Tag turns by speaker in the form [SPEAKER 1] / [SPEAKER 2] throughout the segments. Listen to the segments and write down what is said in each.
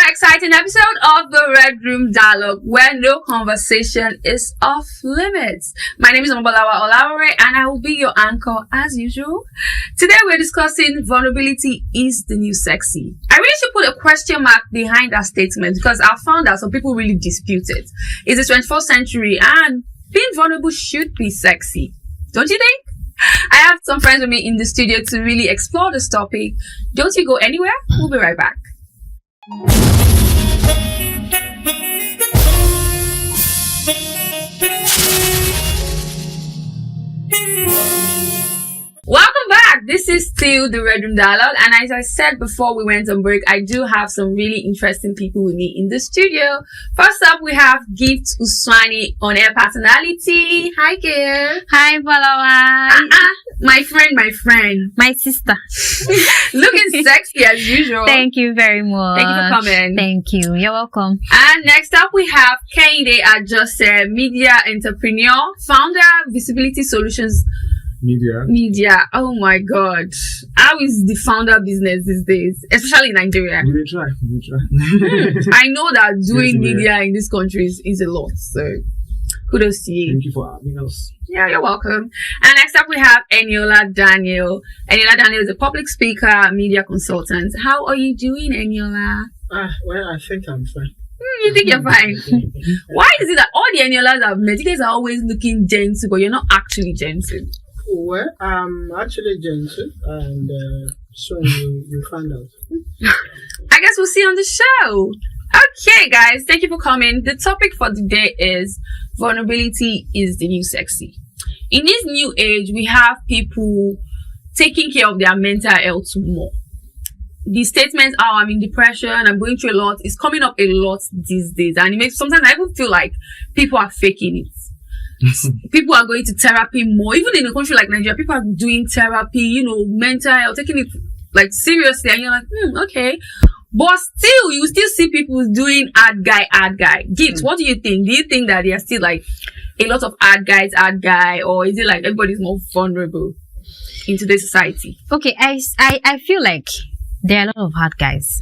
[SPEAKER 1] Exciting episode of the Red Room Dialogue, where no conversation is off limits. My name is Omobolawa Olawore, and I will be your anchor as usual. Today we're discussing vulnerability is the new sexy. I really should put a question mark behind that statement because I found that some people really dispute it. It's the 21st century and being vulnerable should be sexy. Don't you think? I have some friends with me in the studio to really explore this topic. Don't you go anywhere. We'll be right back. Welcome back. This is still the Red Room Dialogue, and as I said before we went on break, I do have some really interesting people with me in the studio. First up, we have Gift Uswani, on-air personality. Hi, Gift.
[SPEAKER 2] Hi, Balawa.
[SPEAKER 1] My friend.
[SPEAKER 2] My sister.
[SPEAKER 1] Looking sexy as usual.
[SPEAKER 2] Thank you very much.
[SPEAKER 1] Thank you for coming.
[SPEAKER 2] Thank you. You're welcome.
[SPEAKER 1] And next up, we have Kehinde Ajose, media entrepreneur, founder, Visibility Solutions. Media. Oh my God. How is the founder business these days? Especially in Nigeria.
[SPEAKER 3] We try.
[SPEAKER 1] I know that doing media in this country is a lot. So kudos to you.
[SPEAKER 3] Thank you for having us.
[SPEAKER 1] Yeah, you're welcome. And next up we have Eniola Daniel. Eniola Daniel is a public speaker, media consultant. How are you doing, Eniola?
[SPEAKER 3] Well, I think I'm fine.
[SPEAKER 1] You think you're fine? Why is it that all the Eniolas I've met, you guys are always looking gentle, but you're not actually gentle?
[SPEAKER 3] Well, I'm actually gentle, and soon you find out.
[SPEAKER 1] I guess we'll see on the show. Okay, guys, thank you for coming. The topic for today is vulnerability is the new sexy. In this new age, we have people taking care of their mental health more. The statements, I'm in depression, I'm going through a lot, is coming up a lot these days, and it makes sometimes I even feel like people are faking it. People are going to therapy more. Even in a country like Nigeria, people are doing therapy, mental health, taking it like seriously, and you're like, okay. But still, you still see people doing ad guy. Gift, what do you think? Do you think that there are still like a lot of ad guy, or is it like everybody's more vulnerable in today's society?
[SPEAKER 2] Okay, I feel like there are a lot of hard guys.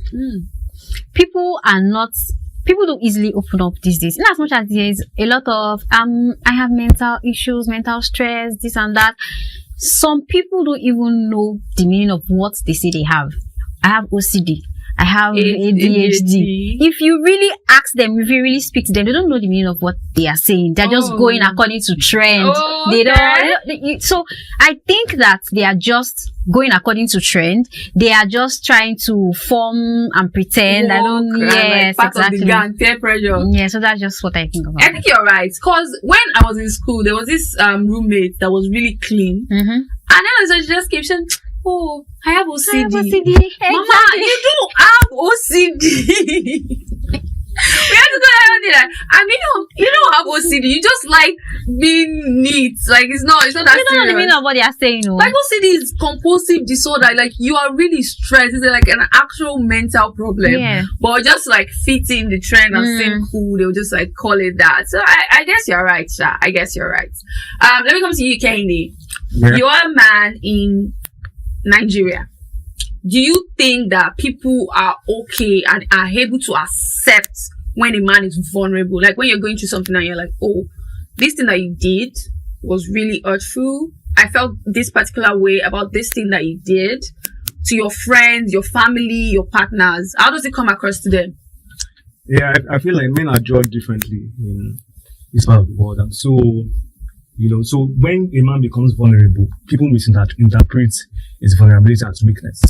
[SPEAKER 2] People don't easily open up these days. In as much as there is a lot of I have mental issues, mental stress, this and that. Some people don't even know the meaning of what they say they have. I have OCD. I have ADHD. If you really ask them, if you really speak to them, they don't know the meaning of what they are saying. They're just going according to trend. They don't. So I think that they are just going according to trend. They are just trying to form and pretend. Yes,
[SPEAKER 1] part
[SPEAKER 2] exactly.
[SPEAKER 1] Of the gang, peer pressure.
[SPEAKER 2] Yeah, so that's just what I think about.
[SPEAKER 1] I think you're right. Because when I was in school, there was this roommate that was really clean. And then she just kept saying, I have OCD. Mama, you don't have OCD. We have to go down there. I mean, you don't have OCD. You just like being neat. Like it's not that
[SPEAKER 2] you
[SPEAKER 1] serious.
[SPEAKER 2] don't know the meaning of what they are saying. No?
[SPEAKER 1] Like OCD is compulsive disorder. Like you are really stressed. It's like an actual mental problem.
[SPEAKER 2] Yeah.
[SPEAKER 1] But just like fitting the trend and seem cool, they'll just like call it that. So I guess you're right, Sha. I guess you're right. Let me come to you, Kehinde.
[SPEAKER 3] Yeah.
[SPEAKER 1] You are a man in Nigeria. Do you think that people are okay and are able to accept when a man is vulnerable? Like when you're going through something and you're like, this thing that you did was really hurtful. I felt this particular way about this thing that you did to your friends, your family, your partners. How does it come across to them?
[SPEAKER 3] Yeah, I feel like men are judged differently in this part of the world, and so so when a man becomes vulnerable, people misinterpret his vulnerability as weakness.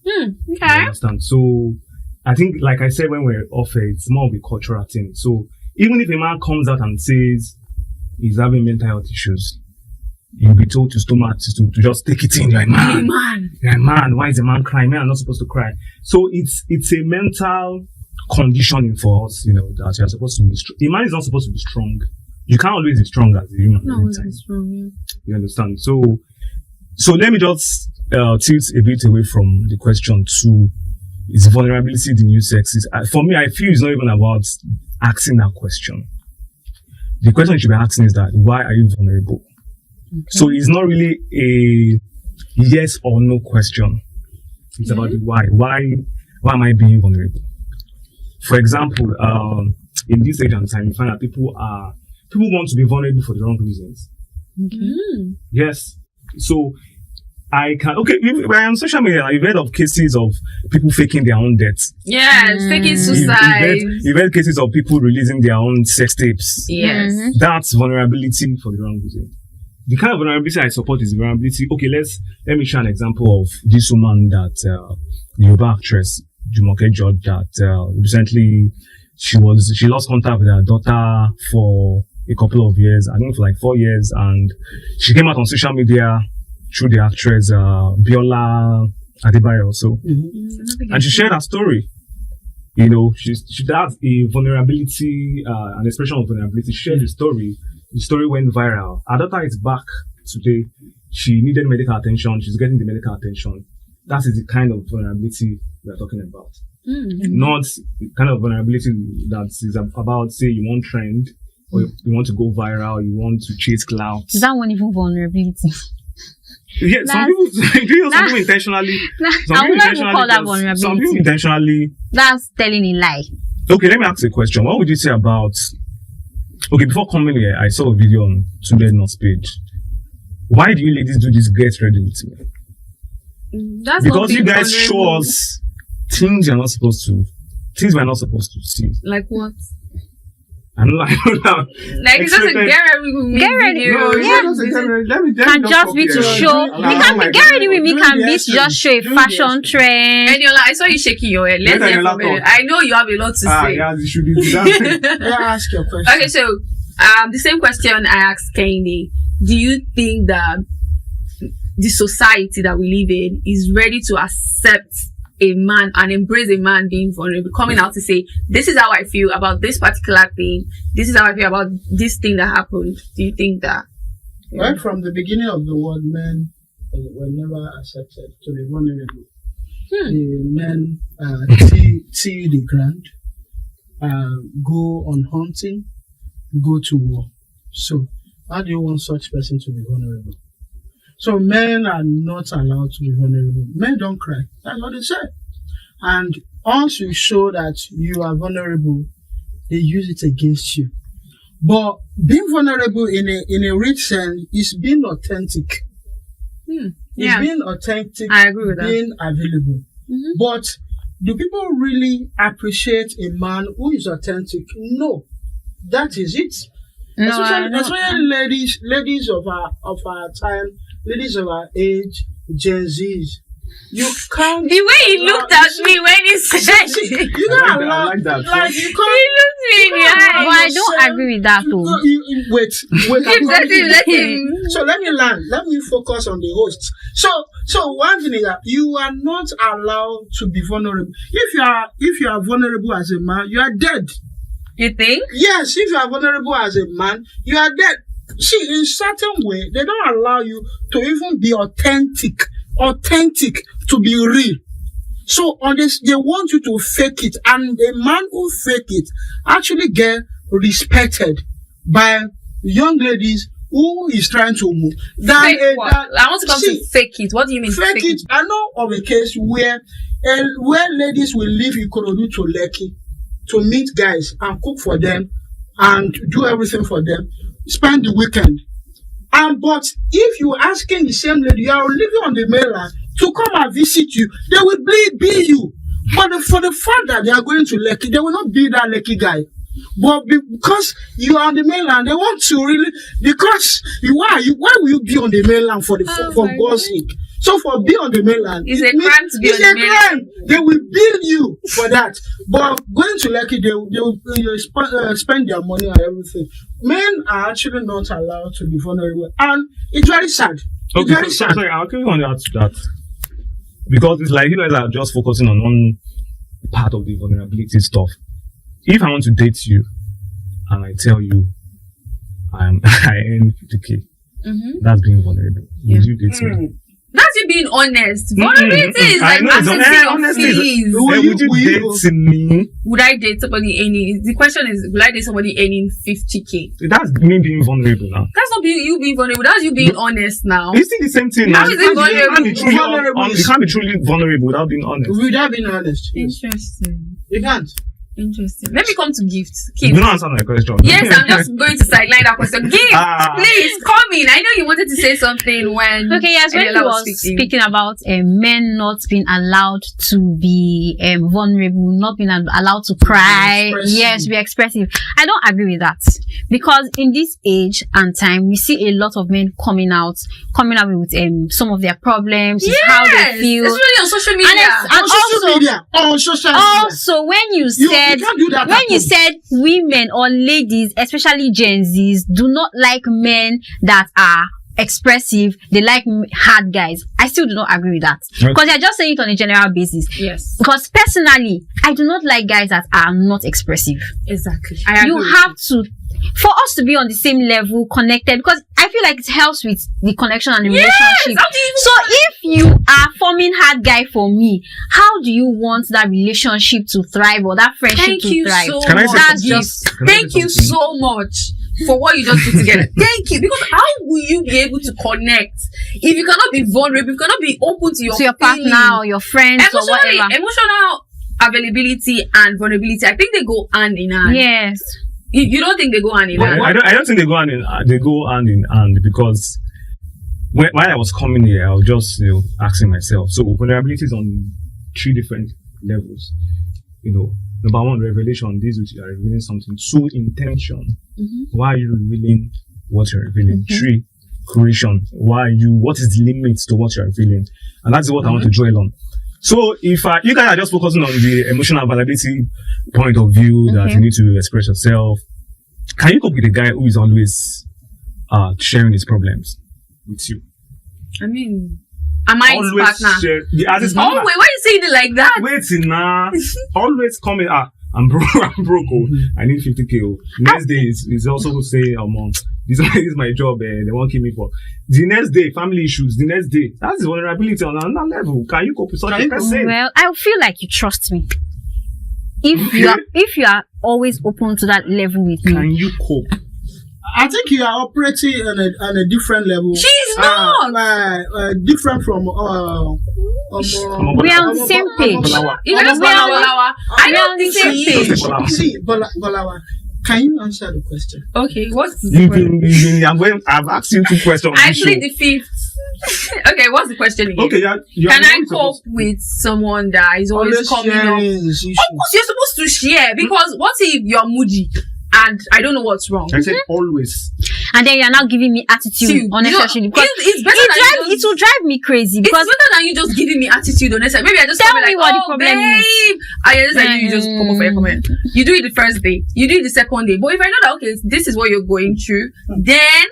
[SPEAKER 1] Okay.
[SPEAKER 3] You understand? So I think, like I said when we're off air, it's more of a cultural thing. So even if a man comes out and says he's having mental health issues, you'll be told to just take it in. You're a man. You're a man. Why is a man crying? Men are not supposed to cry. So it's a mental conditioning for us, that you're supposed to be strong. A man is not supposed to be strong. You can't always be strong as a human.
[SPEAKER 1] No, it's strong, yeah.
[SPEAKER 3] You understand? So let me just tilt a bit away from the question to is vulnerability the new sexy? For me, I feel it's not even about asking that question. The question you should be asking is that, why are you vulnerable? Okay. So it's not really a yes or no question. It's about the why. Why am I being vulnerable? For example, in this age and time, you find that people want to be vulnerable for the wrong reasons.
[SPEAKER 1] Okay.
[SPEAKER 3] Yes. So we're on social media. You've heard of cases of people faking their own deaths.
[SPEAKER 1] Yes, faking suicide.
[SPEAKER 3] You've heard cases of people releasing their own sex tapes.
[SPEAKER 1] Yes.
[SPEAKER 3] That's vulnerability for the wrong reason. The kind of vulnerability I support is vulnerability. Okay, let me share an example of this woman that the Yoruba actress Jumoke George that recently she lost contact with her daughter for a couple of years, I think for like 4 years, and she came out on social media through the actress Biola Adebayo also, and she shared her story. You know, she has a vulnerability, an expression of vulnerability. She shared the story. The story went viral. Her daughter is back today. She needed medical attention. She's getting the medical attention. That is the kind of vulnerability we're talking about. Not the kind of vulnerability that is about, say, you want trend, or you want to go viral, you want to chase clout.
[SPEAKER 2] Is that one even vulnerability?
[SPEAKER 3] Yeah, some people intentionally.
[SPEAKER 2] I wouldn't even call that vulnerability.
[SPEAKER 3] Some people intentionally.
[SPEAKER 2] That's telling a lie.
[SPEAKER 3] Okay, let me ask you a question. What would you say about? Okay, before coming here, I saw a video on Tunde North's page. Why do you ladies do this get ready with me?
[SPEAKER 1] That's
[SPEAKER 3] because you guys show us things we're not supposed to see.
[SPEAKER 1] Like what?
[SPEAKER 3] I don't know.
[SPEAKER 1] Like it's just a get ready with me.
[SPEAKER 2] Get ready. Can just be to show. Get ready with me can be to just show a fashion trend.
[SPEAKER 1] And you're like, I saw you shaking your head. Let's hear from it. I know you have a lot to say.
[SPEAKER 3] Yeah, you should do that.
[SPEAKER 4] May I ask your question?
[SPEAKER 1] Okay, so the same question I asked Kenny. Do you think that the society that we live in is ready to accept a man and embrace a man being vulnerable, coming out to say, this is how I feel about this particular thing, this is how I feel about this thing that happened? Do you think that?
[SPEAKER 4] Right from the beginning of the world, men were never accepted to be vulnerable. The men till the ground, go on hunting, go to war. So how do you want such person to be vulnerable? So men are not allowed to be vulnerable. Men don't cry. That's what they say. And once you show that you are vulnerable, they use it against you. But being vulnerable in a rich sense is being authentic. It's being authentic.
[SPEAKER 1] I agree with that.
[SPEAKER 4] Being available. But do people really appreciate a man who is authentic? No. That is it.
[SPEAKER 2] No,
[SPEAKER 4] especially ladies of our time, ladies of our age, Gen Zs. You can't.
[SPEAKER 1] The way he looked at me when he said it.
[SPEAKER 4] You can't
[SPEAKER 3] I like that.
[SPEAKER 4] Like you can't.
[SPEAKER 1] He looked me in the eye.
[SPEAKER 2] But I don't agree with that though.
[SPEAKER 4] Wait.
[SPEAKER 1] Let him.
[SPEAKER 4] So let me learn. Let me focus on the host. So one thing is that you are not allowed to be vulnerable. If you are vulnerable as a man, you are dead.
[SPEAKER 1] You think?
[SPEAKER 4] Yes, if you are vulnerable as a man, you are dead. See, in certain way, they don't allow you to even be authentic, to be real. So on this, they want you to fake it, and a man who fake it actually get respected by young ladies who is trying to move.
[SPEAKER 1] Fake what? I want to come to fake it. What do you mean
[SPEAKER 4] fake it? I know of a case where ladies will leave Ikorodu to Lekki to meet guys and cook for them and do everything for them, spend the weekend. But if you asking the same lady, you are living on the mainland, to come and visit you, they will be you. But for the fact that they are going to Lekki, they will not be that Lekki guy. But because you are on the mainland, they want to really, because why will you be on the mainland for God's sake? So for being on the mainland,
[SPEAKER 1] it's a crime to be on the mainland.
[SPEAKER 4] It's a crime. They will bill you for that. But going to Lekki, they will spend their money on everything. Men are actually not allowed to be vulnerable, and it's very sad.
[SPEAKER 3] Okay, sorry, I'll give you on that to that. Because it's like you guys are just focusing on one part of the vulnerability stuff. If I want to date you and I tell you I earn 50K, that's being vulnerable. Would you date me?
[SPEAKER 1] That's you being honest. Vulnerability is like
[SPEAKER 3] honesty. Would you date me?
[SPEAKER 1] Would I date somebody earning? The question is, would I date somebody earning 50K?
[SPEAKER 3] That's me being vulnerable now.
[SPEAKER 1] That's not you being vulnerable. That's you being honest now.
[SPEAKER 3] It's still the same thing.
[SPEAKER 1] How is it vulnerable?
[SPEAKER 3] You can't be truly vulnerable without being honest.
[SPEAKER 4] Without being honest.
[SPEAKER 1] Interesting.
[SPEAKER 4] You can't.
[SPEAKER 1] Interesting. Let me come to gifts.
[SPEAKER 3] You don't answer my question.
[SPEAKER 1] Yes, I'm just going to sideline that question. Gifts, please come in. I know you wanted to say something when.
[SPEAKER 2] Okay, yes, when he was speaking about men not being allowed to be vulnerable, not being allowed to cry, be expressive. I don't agree with that, because in this age and time, we see a lot of men coming out with some of their problems, how they feel,
[SPEAKER 1] especially on social media,
[SPEAKER 4] on social media.
[SPEAKER 2] Also, when you said women or ladies, especially Gen Zs, do not like men that are expressive, they like hard guys. I still do not agree with that, because they're just saying it on a general basis.
[SPEAKER 1] Yes.
[SPEAKER 2] Because personally, I do not like guys that are not expressive.
[SPEAKER 1] Exactly.
[SPEAKER 2] You have to, for us to be on the same level, connected, because I feel like it helps with the connection and the relationship. So if you are forming hard guy for me, how do you want that relationship to thrive or that friendship to thrive?
[SPEAKER 1] Thank you so much for what you just put together. Thank you. Because how will you be able to connect if you cannot be vulnerable, if you cannot be open to your
[SPEAKER 2] partner or your friends or whatever?
[SPEAKER 1] Emotional availability and vulnerability, I think they go hand in hand.
[SPEAKER 2] Yes.
[SPEAKER 1] You don't think they go hand in hand?
[SPEAKER 3] I don't think they go hand in hand. They go hand in hand, because when I was coming here, I was just asking myself. So vulnerability is on 3 different levels. Number 1, revelation. This is you are revealing something. 2, intention. Why are you revealing what you're revealing? 3, creation. What is the limit to what you're revealing? And that's what I want to dwell on. So if you guys are just focusing on the emotional availability point of view, that you need to express yourself, can you cope with a guy who is always sharing his problems with you?
[SPEAKER 1] I mean, am I his partner?
[SPEAKER 3] His partner.
[SPEAKER 1] Oh wait, why are you saying it like that?
[SPEAKER 3] Wait, nah. Always coming. I'm broke. I need 50K. Next day is also say, this is my job. They won't keep me for. The next day, family issues. The next day, that's vulnerability on another level. Can you cope with such a person?
[SPEAKER 2] Well, I feel like you trust me. If you are always open to that level with me,
[SPEAKER 3] can you cope?
[SPEAKER 4] I think you are operating on a different level.
[SPEAKER 1] She's not
[SPEAKER 4] different from
[SPEAKER 2] we are on the same page.
[SPEAKER 1] I don't think she is.
[SPEAKER 4] See, Balawa, can you answer the question?
[SPEAKER 1] Okay, what's the question?
[SPEAKER 3] I've asked you 2 questions.
[SPEAKER 1] I plead the 5th. Okay, what's the question again?
[SPEAKER 3] Okay,
[SPEAKER 1] can I cope with someone that is always coming up? Of course, you're supposed to share, because what if you're moody and I don't know what's wrong?
[SPEAKER 3] I said always.
[SPEAKER 2] And then you're now giving me attitude unnecessarily, because it will drive me crazy. Because
[SPEAKER 1] it's better than you just giving me attitude unnecessarily. Maybe I just
[SPEAKER 2] tell me what the problem is.
[SPEAKER 1] I just like you just come up for your comment. You do it the first day, you do it the second day. But if I know that this is what you're going through, then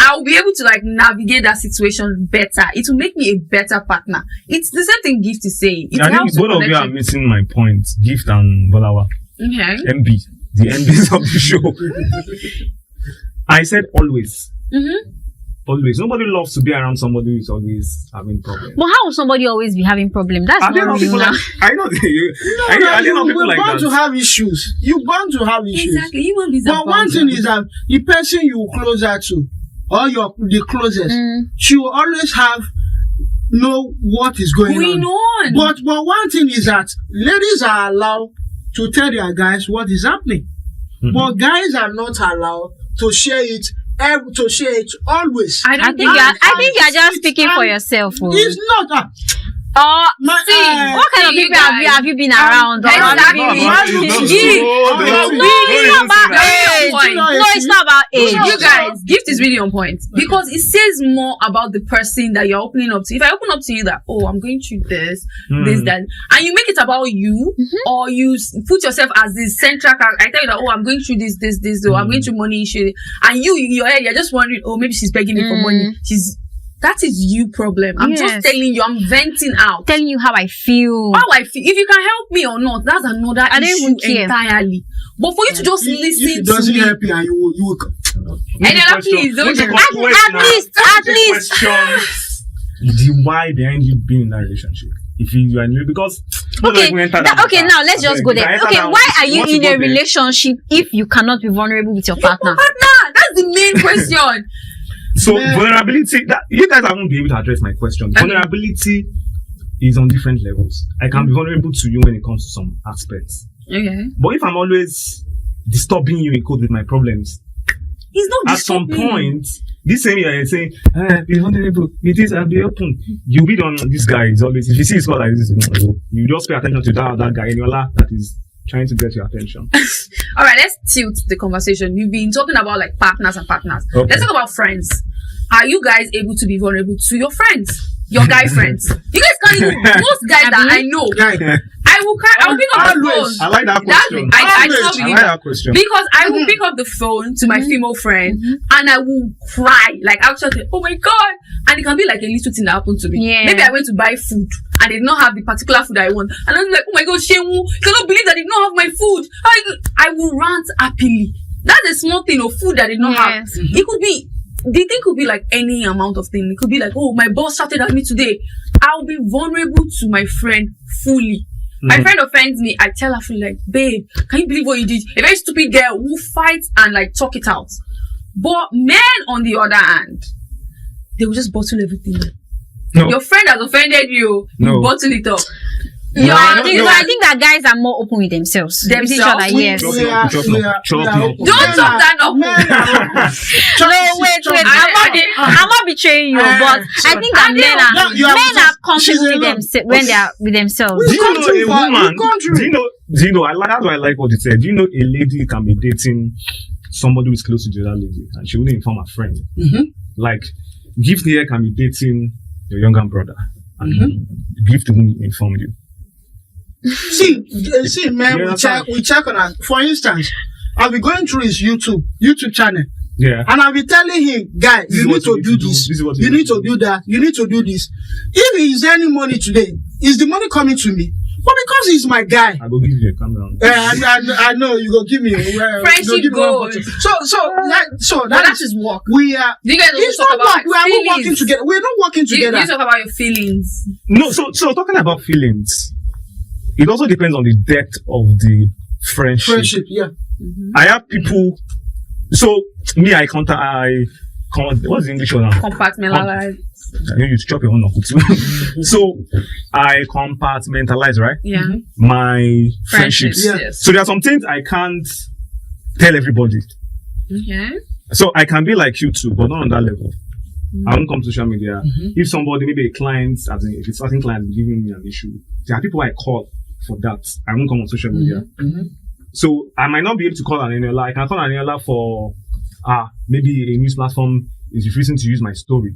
[SPEAKER 1] I'll be able to navigate that situation better. It will make me a better partner. It's the same thing Gift is saying.
[SPEAKER 3] I think both of you are missing my point. Gift and Balawa.
[SPEAKER 1] Okay.
[SPEAKER 3] MB. The MBs of the show. I said always. Always. Nobody loves to be around somebody who is always having problems.
[SPEAKER 2] But how will somebody always be having problems? That's not real.
[SPEAKER 3] I know people like that.
[SPEAKER 4] You're bound to have issues. You're bound to have issues.
[SPEAKER 1] Exactly. You won't be.
[SPEAKER 4] But one thing is that the person you closer to, or the closest, she will always know what is going on. But one thing is that ladies are allowed to tell their guys what is happening. But guys are not allowed to share it always.
[SPEAKER 2] I think you're just speaking for yourself.
[SPEAKER 4] It's not.
[SPEAKER 2] What kind of people have you been around? No, it's not about age.
[SPEAKER 1] You guys, Gift is really on point, because it says more about the person that you're opening up to. If I open up to you that, I'm going through this, that, and you make it about you, or you put yourself as the central character. I tell you that, I'm going through this, or I'm going through money issue, and in your head, you're just wondering, maybe she's begging me for money. That is you problem. I'm just telling you, I'm venting out.
[SPEAKER 2] Telling you how I feel.
[SPEAKER 1] If you can help me or not, that's another issue entirely. But for you to just listen to me. If it doesn't help you, and you will. Please, don't.
[SPEAKER 2] At least.
[SPEAKER 3] the why behind you being in that relationship. If you are new, because
[SPEAKER 2] okay, now let's just go there. Okay, why are you in a relationship if you cannot be vulnerable with your partner?
[SPEAKER 1] That's the main question.
[SPEAKER 3] So vulnerability, that you guys won't be able to address my question. Vulnerability is on different levels. I can be vulnerable to you when it comes to some aspects.
[SPEAKER 1] Okay.
[SPEAKER 3] But if I'm always disturbing you in code with my problems,
[SPEAKER 1] he's not
[SPEAKER 3] at some point, this same year saying, be vulnerable, it is, I'll be open. You read on this guy is always, if you see his call like this, you just pay attention to that guy in your lap that is trying to get your attention.
[SPEAKER 1] All right, let's tilt the conversation. You've been talking about like partners and partners. Okay. Let's talk about friends. Are you guys able to be vulnerable to your friends? Your guy friends? You guys can't even, most guys that I know, I will pick up the phone.
[SPEAKER 3] I like that question.
[SPEAKER 1] I like
[SPEAKER 3] that question.
[SPEAKER 1] Because I will pick up the phone to my female friend and I will cry. Like I'll just say, oh my God. And it can be like a little thing that happened to me.
[SPEAKER 2] Yeah.
[SPEAKER 1] Maybe I went to buy food and they did not have the particular food I want. And I'm like, oh my God, Shemu, you cannot believe that they did not have my food. I will rant happily. That's a small thing of food that they did not have. It could be, the thing could be like any amount of thing. It could be like, oh, my boss shouted at me today. I'll be vulnerable to my friend fully. My friend offends me. I tell her, fully, like, babe, can you believe what you did? A very stupid girl who fights and like talk it out. But men, on the other hand, they will just bottle everything up.
[SPEAKER 3] No.
[SPEAKER 1] Your friend has offended you. You bottle it up.
[SPEAKER 2] I think that guys are more open with themselves. With each other, yes.
[SPEAKER 3] Don't
[SPEAKER 1] talk that up.
[SPEAKER 2] Wait. I'm not betraying you, but I think that men are comfortable with themselves when they are with themselves.
[SPEAKER 3] Do you know a woman? Do you know? That's why I like what you said. Do you know a lady can be dating somebody who is close to the other lady and she wouldn't inform her friend? Like, Gift here can be dating your younger brother and Gift won't inform you.
[SPEAKER 4] See, man, we check on us. For instance, I'll be going through his YouTube channel.
[SPEAKER 3] Yeah.
[SPEAKER 4] And I'll be telling him, guy, you need to do this. You need to do that. You need to do this. If he is earning money today, is the money coming to me? But because he's my guy.
[SPEAKER 3] I will give you a calm down.
[SPEAKER 4] I know you go give me
[SPEAKER 1] friendship goals.
[SPEAKER 4] So that is
[SPEAKER 1] work.
[SPEAKER 4] We are.
[SPEAKER 1] You guys
[SPEAKER 4] it's
[SPEAKER 1] talk
[SPEAKER 4] not
[SPEAKER 1] about
[SPEAKER 4] work. We are not working together. We're not working together.
[SPEAKER 1] You talk about your feelings.
[SPEAKER 3] No, so talking about feelings, it also depends on the depth of the friendship.
[SPEAKER 4] Yeah.
[SPEAKER 3] I have people. So me, what's the English one now?
[SPEAKER 1] Compartmentalize.
[SPEAKER 3] You chop your own up too. So I compartmentalize, right?
[SPEAKER 1] Yeah.
[SPEAKER 3] My friendships.
[SPEAKER 1] Yes.
[SPEAKER 3] So there are some things I can't tell everybody.
[SPEAKER 1] Okay.
[SPEAKER 3] So I can be like you too, but not on that level. I won't come to social media. If somebody, maybe a client, if a certain client is giving me an issue, there are people I call for that. I won't come on social media. So I might not be able to call an Eniola. I can call an Eniola for maybe a news platform is refusing to use my story.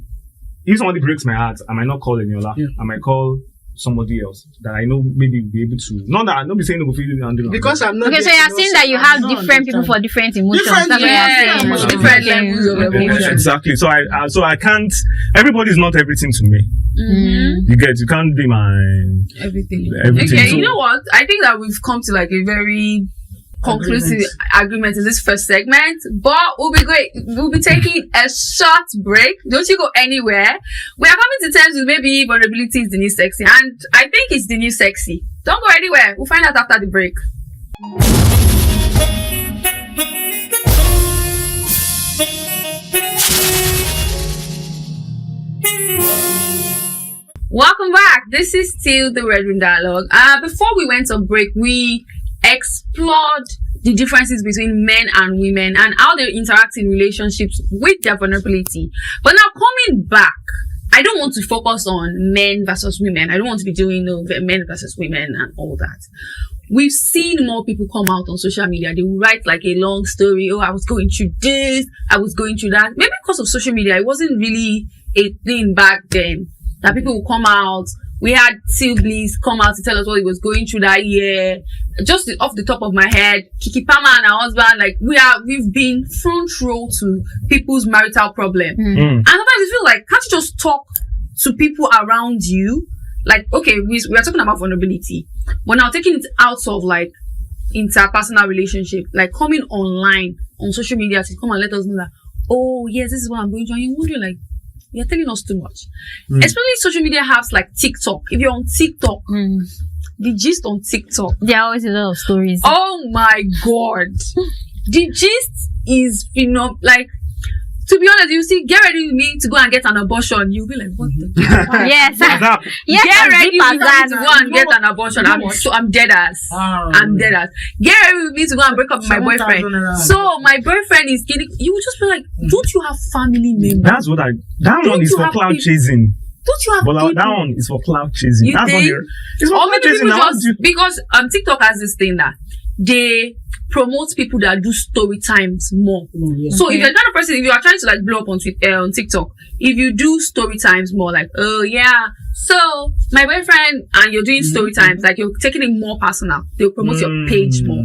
[SPEAKER 3] If somebody breaks my heart, I might not call Eniola. I might call somebody else that I know maybe will be able to. Not that I don't be saying no for you and
[SPEAKER 4] because I'm not.
[SPEAKER 2] Okay, so you're saying that you have different people for different emotions.
[SPEAKER 1] Different levels of emotions.
[SPEAKER 3] Exactly. So I can't. Everybody's not everything to me. You can't be my everything.
[SPEAKER 1] Okay, you know what? I think that we've come to like a very conclusive agreement in this first segment, but we'll be taking a short break. Don't you go anywhere. We are coming to terms with maybe vulnerability is the new sexy, and I think it's the new sexy. Don't go anywhere. We'll find out after the break. Welcome back. This is still the Red Room Dialogue. Before we went on break, we explored the differences between men and women and how they interact in relationships with their vulnerability. But now coming back, I don't want to focus on men versus women. I don't want to be doing men versus women and all that. We've seen more people come out on social media. They will write like a long story. Oh, I was going through this. I was going through that. Maybe because of social media, it wasn't really a thing back then that people will come out. We had Bliss come out to tell us what he was going through that year. Just off the top of my head, Kiki Palmer and her husband, like we've been front row to people's marital problem. And sometimes you feel like, can't you just talk to people around you? Like, okay, we are talking about vulnerability, but now taking it out of like interpersonal relationship, like coming online on social media to come and let us know that, oh yes, this is what I'm going through. And you wonder like, you're telling us too much. Especially social media apps like TikTok. If you're on TikTok, the gist on TikTok.
[SPEAKER 2] There are always a lot of stories.
[SPEAKER 1] Oh my God. The gist is, like, to be honest, you see, get ready with me to go and get an abortion. You'll be like, what the
[SPEAKER 2] Yes. Yes.
[SPEAKER 1] Get ready with me
[SPEAKER 2] that.
[SPEAKER 1] to go and get an abortion. I'm dead ass. I'm dead ass. Get ready with me to go and break up with my boyfriend. So my boyfriend is getting. You will just be like, don't you have family members?
[SPEAKER 3] That one is for cloud chasing.
[SPEAKER 1] Don't you have
[SPEAKER 3] But
[SPEAKER 1] people?
[SPEAKER 3] that one is for cloud chasing.
[SPEAKER 1] You
[SPEAKER 3] That's
[SPEAKER 1] think?
[SPEAKER 3] it's for
[SPEAKER 1] Or
[SPEAKER 3] cloud
[SPEAKER 1] maybe
[SPEAKER 3] chasing.
[SPEAKER 1] people
[SPEAKER 3] Now,
[SPEAKER 1] just because TikTok has this thing that they promote people that do story times more. So if you're the kind of person, if you are trying to like blow up on TikTok, if you do story times more, like, oh yeah, so my boyfriend, and you're doing story times, like you're taking it more personal, they'll promote your page more.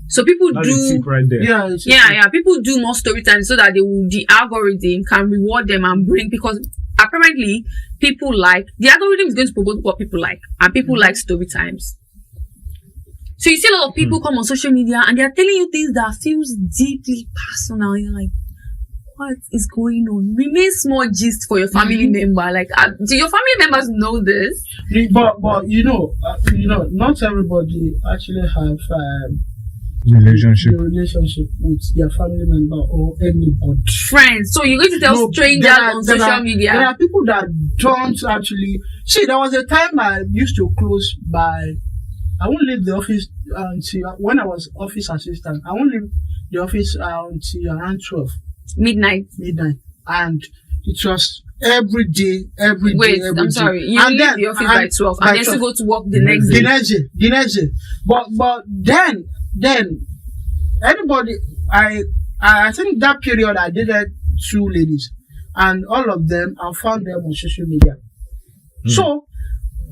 [SPEAKER 1] So people
[SPEAKER 3] That's a tip right there.
[SPEAKER 1] yeah, people do more story times so that the algorithm can reward them and bring, because apparently people like, the algorithm is going to promote what people like, and people like story times. So you see a lot of people come on social media and they're telling you things that feels deeply personal. You're like, what is going on? Remain small gist for your family member. Like, do your family members know this?
[SPEAKER 4] But not everybody actually have
[SPEAKER 3] Relationship.
[SPEAKER 4] a relationship with their family member or anybody.
[SPEAKER 1] Friends. So you're going to tell strangers on social media.
[SPEAKER 4] There are people that don't actually see. There was a time I used to close by. I won't leave the office until when I was office assistant. I won't leave the office until around 12
[SPEAKER 1] midnight,
[SPEAKER 4] and it was every day.
[SPEAKER 1] Wait, I'm sorry. You leave the office by 12 and then still go to work the next day.
[SPEAKER 4] The next day. But then anybody, I think that period I dated 2 ladies, and all of them I found them on social media. So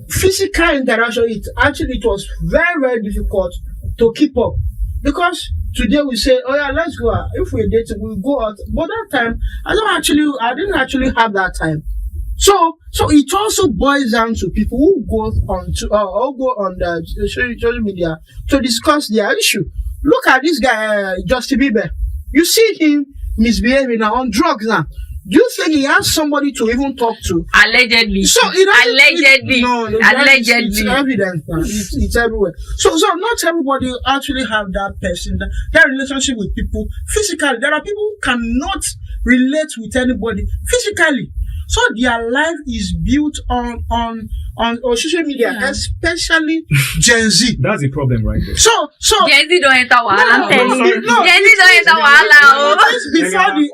[SPEAKER 4] physical interaction, it was very, very difficult to keep up, because today we say, oh yeah, let's go out. If we're dating, we'll go out. But that time, I didn't actually have that time. So it also boils down to people who go on the social media to discuss their issue. Look at this guy, Justin Bieber. You see him misbehaving now, on drugs now. Do you think he has somebody to even talk to?
[SPEAKER 1] Allegedly.
[SPEAKER 4] So
[SPEAKER 1] allegedly. Allegedly.
[SPEAKER 4] It's evidence now. It's everywhere. So not everybody actually have that person, that relationship with people physically. There are people who cannot relate with anybody physically. So their life is built on social media, especially Gen Z.
[SPEAKER 3] That's the problem right there.
[SPEAKER 1] So Gen Z don't enter wahala.
[SPEAKER 3] Gen
[SPEAKER 1] Z don't enter wahala.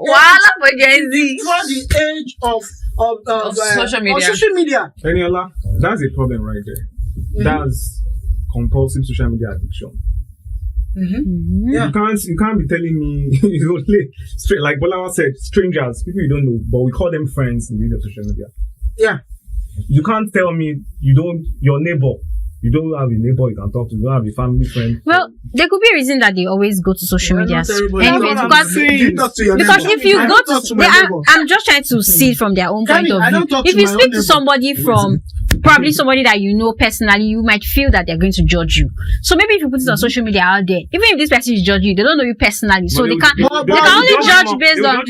[SPEAKER 1] Wahala for Gen Z.
[SPEAKER 4] Before the age of social media.
[SPEAKER 3] Eniola, that's the problem right there. That's compulsive social media addiction.
[SPEAKER 4] Yeah.
[SPEAKER 3] You can't be telling me like Bolawa said, strangers, people you don't know, but we call them friends in the social media.
[SPEAKER 4] Yeah.
[SPEAKER 3] You can't tell me your neighbor. You don't have a neighbor you can talk to. You don't have a family friend.
[SPEAKER 2] Well, there could be a reason that they always go to social media. Anyways, because if you go to, I'm just trying to see it from their own point of view. If you speak to somebody from probably somebody that you know personally, you might feel that they're going to judge you. So maybe if you put it on social media out there, even if this person is judging you, they don't know you personally, so they can only judge based on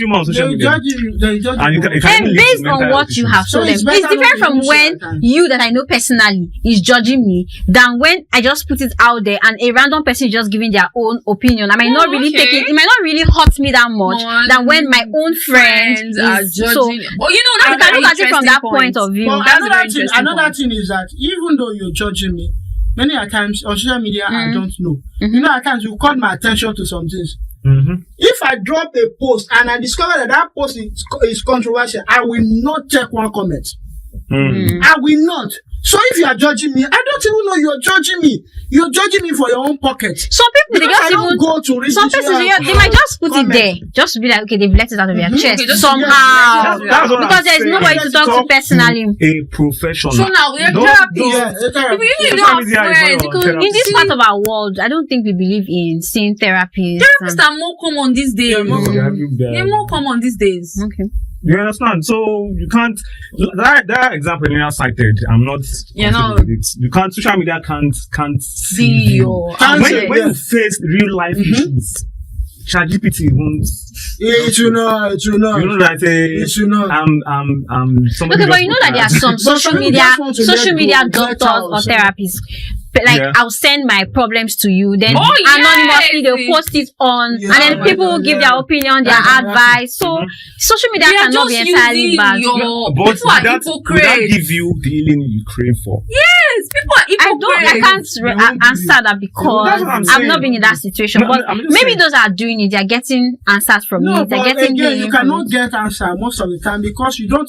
[SPEAKER 2] based on what you have told them. It's different from when you that I know personally is judging me than when I just put it out there and a random person is just giving their own opinion. I might not really take it. It might not really hurt me that much than when my own friends are judging. So,
[SPEAKER 1] I
[SPEAKER 2] can look at it from that point of view.
[SPEAKER 4] Another thing is that even though you're judging me, many a times on social media I don't know. At times you call my attention to some things. If I drop a post and I discover that post is controversial, I will not take one comment. I will not. So if you are judging me, I don't even know you're judging me. You're judging me for your own pocket.
[SPEAKER 2] Some people, they just even
[SPEAKER 4] go to read
[SPEAKER 2] some persons, they might just put it there, just to be like, okay, they've let it out of their chest somehow. Because there's nobody to talk to personally.
[SPEAKER 3] A professional.
[SPEAKER 1] So now we're therapists. We usually don't have friends.
[SPEAKER 2] In this part of our world, I don't think we believe in seeing therapists.
[SPEAKER 1] Therapists are more common these days. They're more common these days.
[SPEAKER 2] Okay.
[SPEAKER 3] You understand? So you can't. That example you cited, I'm not. You can't. Social media can't see you.
[SPEAKER 1] When
[SPEAKER 3] you face real life issues, ChatGPT won't.
[SPEAKER 4] It will not.
[SPEAKER 3] You know that
[SPEAKER 4] It will not.
[SPEAKER 3] I'm somebody.
[SPEAKER 2] Okay, but you know that there are some social
[SPEAKER 4] some
[SPEAKER 2] media
[SPEAKER 4] just want to let
[SPEAKER 2] doctors
[SPEAKER 4] go,
[SPEAKER 2] or
[SPEAKER 4] so-
[SPEAKER 2] therapists. But like,
[SPEAKER 3] Yeah.
[SPEAKER 2] I'll send my problems to you, then
[SPEAKER 1] Oh,
[SPEAKER 2] anonymously
[SPEAKER 1] yes.
[SPEAKER 2] they'll post it on,
[SPEAKER 4] Yeah,
[SPEAKER 2] and then
[SPEAKER 4] oh
[SPEAKER 2] people
[SPEAKER 4] my
[SPEAKER 2] will
[SPEAKER 4] God,
[SPEAKER 2] give
[SPEAKER 4] yeah.
[SPEAKER 2] their opinion, their
[SPEAKER 4] Yeah,
[SPEAKER 2] advice. So social media
[SPEAKER 1] They are
[SPEAKER 2] cannot be
[SPEAKER 1] just
[SPEAKER 2] entirely
[SPEAKER 1] using
[SPEAKER 2] bad.
[SPEAKER 1] your
[SPEAKER 3] But
[SPEAKER 1] people are
[SPEAKER 3] would that
[SPEAKER 1] hypocrites.
[SPEAKER 3] give you the healing you crave for?
[SPEAKER 1] Yes, people are
[SPEAKER 2] I
[SPEAKER 1] hypocrites.
[SPEAKER 2] can't answer that because
[SPEAKER 3] That's what I'm
[SPEAKER 2] I've not
[SPEAKER 3] saying.
[SPEAKER 2] been in that situation.
[SPEAKER 3] No,
[SPEAKER 2] but
[SPEAKER 3] I'm just
[SPEAKER 2] maybe
[SPEAKER 3] saying.
[SPEAKER 2] those are doing it, they're getting answers from
[SPEAKER 4] No,
[SPEAKER 2] it. They're
[SPEAKER 4] but
[SPEAKER 2] getting
[SPEAKER 4] again, you
[SPEAKER 2] healing from
[SPEAKER 4] cannot
[SPEAKER 2] it.
[SPEAKER 4] get answer most of the time because you don't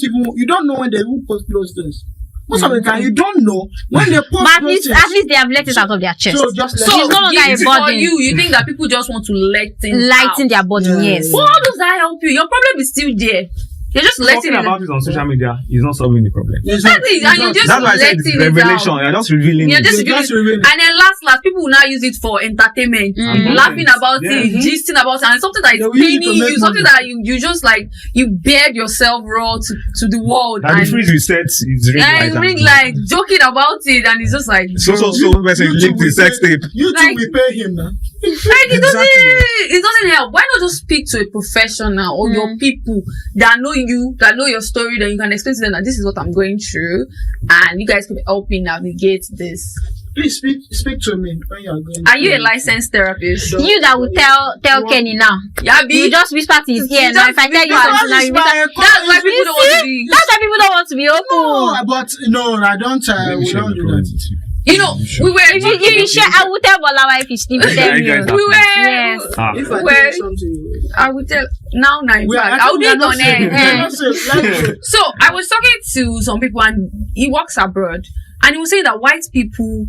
[SPEAKER 4] know when they will post those things. Most of the time, you don't know when they post
[SPEAKER 2] But at
[SPEAKER 4] those
[SPEAKER 2] least
[SPEAKER 4] things.
[SPEAKER 2] they have let it out of their chest.
[SPEAKER 4] So just let
[SPEAKER 1] So
[SPEAKER 2] It's no longer a
[SPEAKER 1] for
[SPEAKER 2] burden.
[SPEAKER 1] you think that people just want to let things
[SPEAKER 2] Lighten
[SPEAKER 1] out.
[SPEAKER 2] their body,
[SPEAKER 4] Yeah,
[SPEAKER 2] yes.
[SPEAKER 4] yeah.
[SPEAKER 1] Well, how does that help you? Your problem is still there. You're just letting
[SPEAKER 3] Talking about
[SPEAKER 1] it.
[SPEAKER 3] it on social media is not solving the problem.
[SPEAKER 1] Exactly, and you just
[SPEAKER 3] That's why I said it's
[SPEAKER 1] letting it
[SPEAKER 3] revelation.
[SPEAKER 1] out.
[SPEAKER 3] You're just revealing
[SPEAKER 1] You're
[SPEAKER 3] it.
[SPEAKER 1] just
[SPEAKER 4] They just
[SPEAKER 1] revealing-
[SPEAKER 4] reveal it.
[SPEAKER 1] and then last people will now use it for entertainment,
[SPEAKER 2] Mhm.
[SPEAKER 1] laughing about
[SPEAKER 3] Yeah.
[SPEAKER 1] it, gisting about it, and something that is
[SPEAKER 4] They will use it to
[SPEAKER 1] paining
[SPEAKER 4] make
[SPEAKER 1] you, something
[SPEAKER 4] money.
[SPEAKER 1] that you just like you bared yourself raw to the world,
[SPEAKER 3] That the
[SPEAKER 1] and
[SPEAKER 3] freeze we set is ring
[SPEAKER 1] and
[SPEAKER 3] light.
[SPEAKER 1] ring like joking about it, and it's just like
[SPEAKER 3] So person
[SPEAKER 4] You
[SPEAKER 3] linked
[SPEAKER 4] two
[SPEAKER 3] the sex
[SPEAKER 4] will pay-
[SPEAKER 3] tape.
[SPEAKER 4] You two
[SPEAKER 1] Like-
[SPEAKER 4] will pay him now.
[SPEAKER 1] like it doesn't help. Why not just speak to a professional or your people that know you, that know your story, that you can explain to them that this is what I'm going through, and you guys can help me navigate this.
[SPEAKER 4] Please speak to me when you are going.
[SPEAKER 1] Are you a licensed therapist?
[SPEAKER 2] You that will tell Kenny now.
[SPEAKER 1] Yeah,
[SPEAKER 2] You just whisper to his ear
[SPEAKER 1] You
[SPEAKER 2] now.
[SPEAKER 1] just
[SPEAKER 2] If I tell you
[SPEAKER 1] whisper.
[SPEAKER 2] something now, you whisper.
[SPEAKER 1] That's why people don't want to be.
[SPEAKER 2] That's why people don't want to be open.
[SPEAKER 4] No, but no, I don't. We don't do that.
[SPEAKER 1] You know, we were.
[SPEAKER 2] If you share, I will tell Bolawa if you
[SPEAKER 3] Yeah,
[SPEAKER 2] tell
[SPEAKER 3] you
[SPEAKER 2] you.
[SPEAKER 3] guys
[SPEAKER 1] We were.
[SPEAKER 2] Yes.
[SPEAKER 4] If I
[SPEAKER 1] Well,
[SPEAKER 4] tell you something,
[SPEAKER 1] I will tell now. In
[SPEAKER 4] we are-
[SPEAKER 1] fact, I'll do
[SPEAKER 4] we are
[SPEAKER 1] it
[SPEAKER 4] not
[SPEAKER 1] on
[SPEAKER 4] saying-
[SPEAKER 1] air.
[SPEAKER 4] we are not saying- like-
[SPEAKER 1] So I was talking to some people, and he works abroad, and he was saying that white people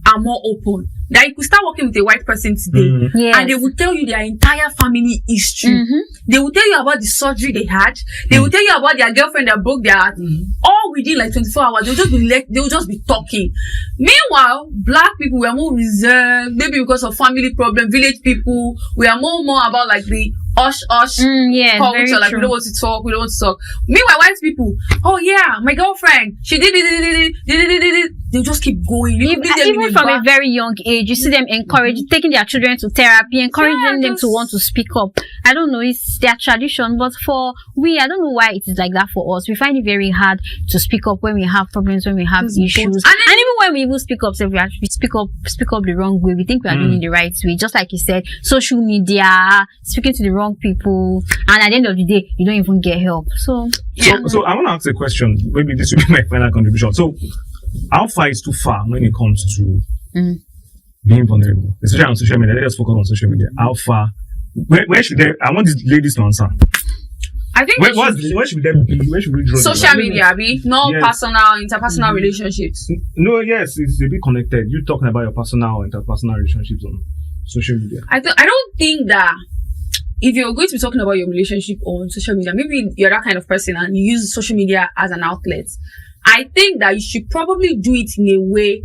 [SPEAKER 1] are more open. That you could start working with a white person today,
[SPEAKER 2] Yes.
[SPEAKER 1] and they will tell you their entire family history.
[SPEAKER 2] Mhm.
[SPEAKER 1] They will tell you about the surgery they had. They will tell you about their girlfriend that broke their heart. All within like 24 hours. They'll just be talking. Meanwhile, black people were more reserved, maybe because of family problem. Village people, we are more about like the hush
[SPEAKER 2] Yes, very
[SPEAKER 1] culture. Like we
[SPEAKER 2] true.
[SPEAKER 1] don't want to talk. Meanwhile, white people, oh yeah, my girlfriend, she did it. They'll just keep going. You could be them in
[SPEAKER 2] Even
[SPEAKER 1] a
[SPEAKER 2] from a
[SPEAKER 1] bar.
[SPEAKER 2] very young age, you see them taking their children to therapy, encouraging them to
[SPEAKER 1] just-
[SPEAKER 2] want to speak up. I don't know, it's their tradition, but I don't know why it is like that for us. We find it very hard to speak up when we have problems, when we have issues,
[SPEAKER 1] And
[SPEAKER 2] and even when we even speak up, so we actually speak up the wrong way. We think we are doing it the right way, just like you said, social media, speaking to the wrong people, and at the end of the day, you don't even get help. So
[SPEAKER 3] So I want to ask a question. Maybe this will be my final contribution. So, how far is too far when it comes to being vulnerable, especially on social media? Let us focus on social media. How far? Where should they? I want these ladies to answer.
[SPEAKER 1] I think
[SPEAKER 3] Where should they be? Where should we draw? the
[SPEAKER 1] social
[SPEAKER 3] line?
[SPEAKER 1] media, be no
[SPEAKER 3] Yes.
[SPEAKER 1] personal, interpersonal relationships.
[SPEAKER 3] No, yes, it's a bit connected. You talking about your personal or interpersonal relationships on social media.
[SPEAKER 1] I don't think that if you're going to be talking about your relationship on social media, maybe you're that kind of person and you use social media as an outlet. I think that you should probably do it in a way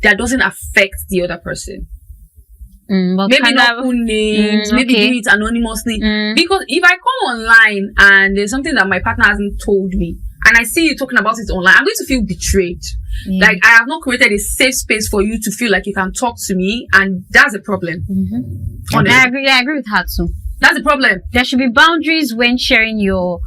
[SPEAKER 1] that doesn't affect the other person.
[SPEAKER 2] but
[SPEAKER 1] Maybe
[SPEAKER 2] kind
[SPEAKER 1] not
[SPEAKER 2] of,
[SPEAKER 1] put names, maybe
[SPEAKER 2] okay.
[SPEAKER 1] do it anonymously. Because if I come online and there's something that my partner hasn't told me, and I see you talking about it online, I'm going to feel betrayed. Like I have not created a safe space for you to feel like you can talk to me, and that's a problem. Honestly.
[SPEAKER 2] I agree with her too.
[SPEAKER 1] That's the problem.
[SPEAKER 2] There should be boundaries when sharing your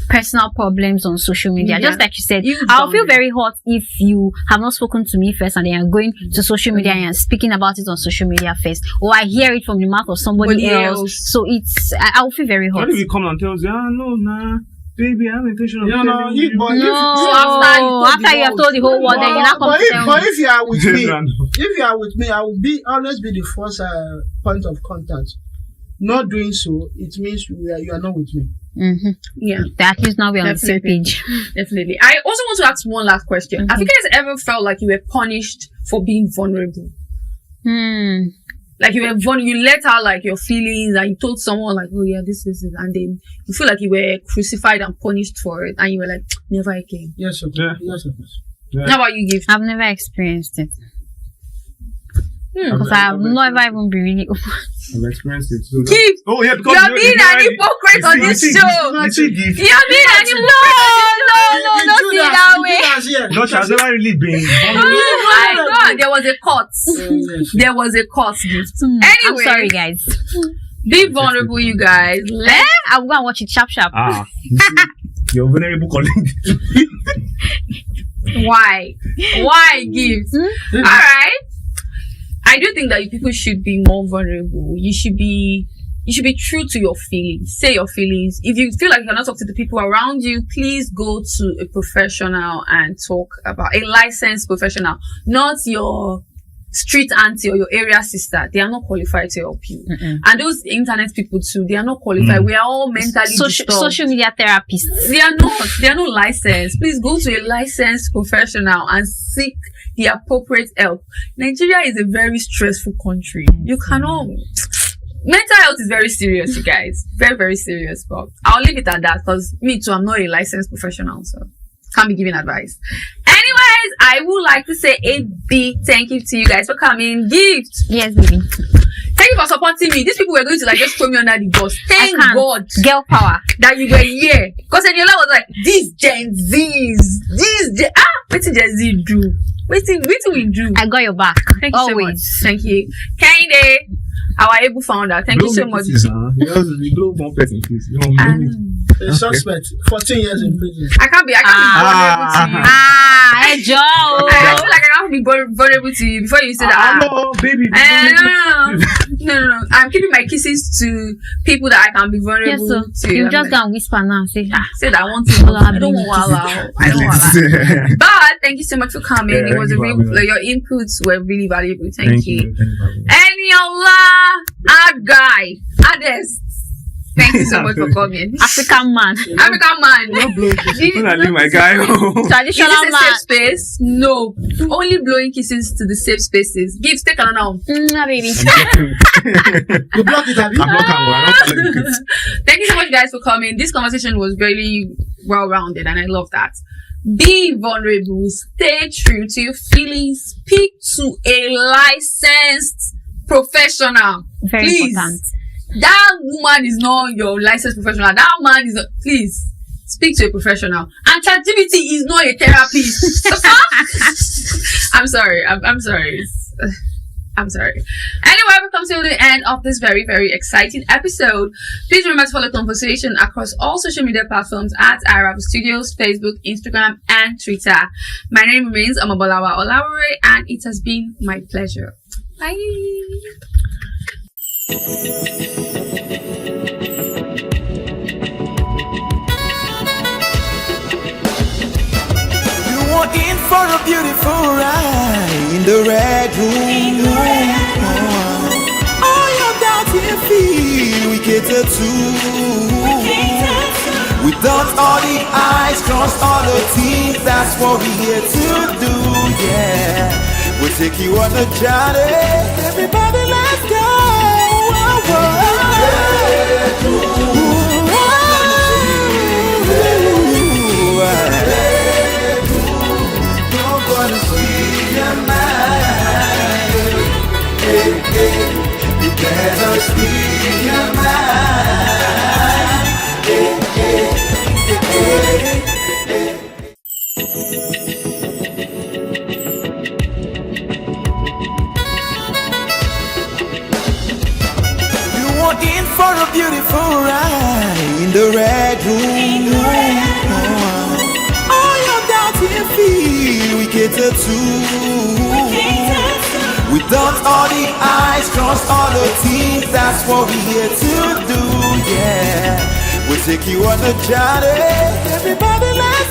[SPEAKER 2] personal problems on social media.
[SPEAKER 1] Yeah.
[SPEAKER 2] Just like you said,
[SPEAKER 1] Huge
[SPEAKER 2] I'll feel
[SPEAKER 1] boundary.
[SPEAKER 2] very hot if you have not spoken to me first and then you're going to social media and speaking about it on social media first, or I hear it from the mouth of somebody else. So I'll feel very hot.
[SPEAKER 3] What if you come and tell us, no, nah, baby, I have intention of telling
[SPEAKER 4] No,
[SPEAKER 3] you.
[SPEAKER 2] After you have told the whole world, then you're not
[SPEAKER 4] But
[SPEAKER 2] going to tell me.
[SPEAKER 4] if you are with me,
[SPEAKER 3] No, no.
[SPEAKER 4] if you are with me, I will always be the first point of contact. Not doing so, it means you are not with me.
[SPEAKER 1] Yeah,
[SPEAKER 2] At least now we're on the same
[SPEAKER 1] Definitely.
[SPEAKER 2] page.
[SPEAKER 1] definitely. I also want to ask one last question. Have you guys ever felt like you were punished for being vulnerable? Like you let out like your feelings and you told someone like, oh yeah, this, and then you feel like you were crucified and punished for it, and you were like, never again.
[SPEAKER 4] Yes, of course.
[SPEAKER 3] Yeah.
[SPEAKER 4] Yes, of course.
[SPEAKER 3] Yeah.
[SPEAKER 1] How about you, Gift?
[SPEAKER 2] I've never experienced it. Because I have never even been really open.
[SPEAKER 3] I've experienced it. So
[SPEAKER 1] Gift!
[SPEAKER 3] oh yeah, because
[SPEAKER 1] You're being an hypocrite on this show!
[SPEAKER 3] You see, gift.
[SPEAKER 1] You're being an hypocrite!
[SPEAKER 2] Don't see it that way.
[SPEAKER 3] No, she has never really been.
[SPEAKER 1] Oh my god, there was a cut.
[SPEAKER 4] Yes.
[SPEAKER 1] There was a cut, Gift.
[SPEAKER 2] I'm
[SPEAKER 1] Anyway.
[SPEAKER 2] sorry, guys.
[SPEAKER 1] Be vulnerable, you guys.
[SPEAKER 2] I'm going to watch it sharp.
[SPEAKER 3] You see, your vulnerable colleague.
[SPEAKER 1] Why gifts? All right. I do think that people should be more vulnerable. You should be true to your feelings. Say your feelings. If you feel like you cannot talk to the people around you, please go to a professional and talk about a licensed professional, not your street auntie or your area sister. They are not qualified to help you. And those internet people too, they are not qualified. We are all mentally disturbed.
[SPEAKER 2] Social media therapists.
[SPEAKER 1] They are not licensed. Please go to a licensed professional and seek the appropriate help. Nigeria is a very stressful country. You cannot. Mental health is very serious, you guys. Very, very serious. But I'll leave it at that because me too, I'm not a licensed professional, so can't be giving advice. Anyways, I would like to say a big thank you to you guys for coming. Gift.
[SPEAKER 2] Yes, baby.
[SPEAKER 1] Thank you for supporting me. These people were going to like just throw me under the bus. Thank God.
[SPEAKER 2] Girl power.
[SPEAKER 1] That you were here. Because Eniola was like, these Gen Zs. What did Gen Z do? What did we do?
[SPEAKER 2] I got your back.
[SPEAKER 1] Thank you
[SPEAKER 2] always.
[SPEAKER 1] so much. Thank you. Kende, our able founder. Thank you so much.
[SPEAKER 3] We blow one person, please.
[SPEAKER 4] The suspect, 14 years in prison.
[SPEAKER 1] I can't be vulnerable to you.
[SPEAKER 2] Hey, Joe.
[SPEAKER 1] I feel like I can't be vulnerable to you before you say that.
[SPEAKER 3] No, baby.
[SPEAKER 1] No. I'm keeping my kisses to people that I can be vulnerable to.
[SPEAKER 2] You just gonna whisper now. Say
[SPEAKER 1] that I want to. I don't want to. But thank you so much for coming. It was your inputs were really valuable. Thank you. Eniola, Ades. Thank you so much for coming.
[SPEAKER 2] African man.
[SPEAKER 3] Don't leave my guy.
[SPEAKER 2] Traditional
[SPEAKER 1] Is this a
[SPEAKER 2] man.
[SPEAKER 1] safe space? No. Only blowing kisses to the safe spaces. Give, take another now.
[SPEAKER 2] Baby.
[SPEAKER 4] You block it, have you?
[SPEAKER 1] Thank you so much, guys, for coming. This conversation was very well-rounded, and I love that. Be vulnerable. Stay true to your feelings. Speak to a licensed professional.
[SPEAKER 2] Very
[SPEAKER 1] Please.
[SPEAKER 2] important.
[SPEAKER 1] That woman is not your licensed professional. That man is not. Please speak to a professional. And ChatGPT is not a therapist. I'm sorry. I'm sorry. I'm sorry. Anyway, we come to the end of this very, very exciting episode. Please remember to follow the conversation across all social media platforms at iRavelStudios, Facebook, Instagram, and Twitter. My name remains Amabolawa Olawore, and it has been my pleasure. Bye.
[SPEAKER 5] In for a beautiful ride in the red room. All your doubts you feel, we cater to. We dot all the I's, cross all the T's. That's what we're here to do. Yeah, we'll take you on a journey. Everybody, let's go. You better speak your mind. You want in for a beautiful ride in the red room. All your doubts you feel, we cater to. We dot all the I's, cross all the T's. That's what we're here to do, yeah. We'll take you on a journey. Everybody, let's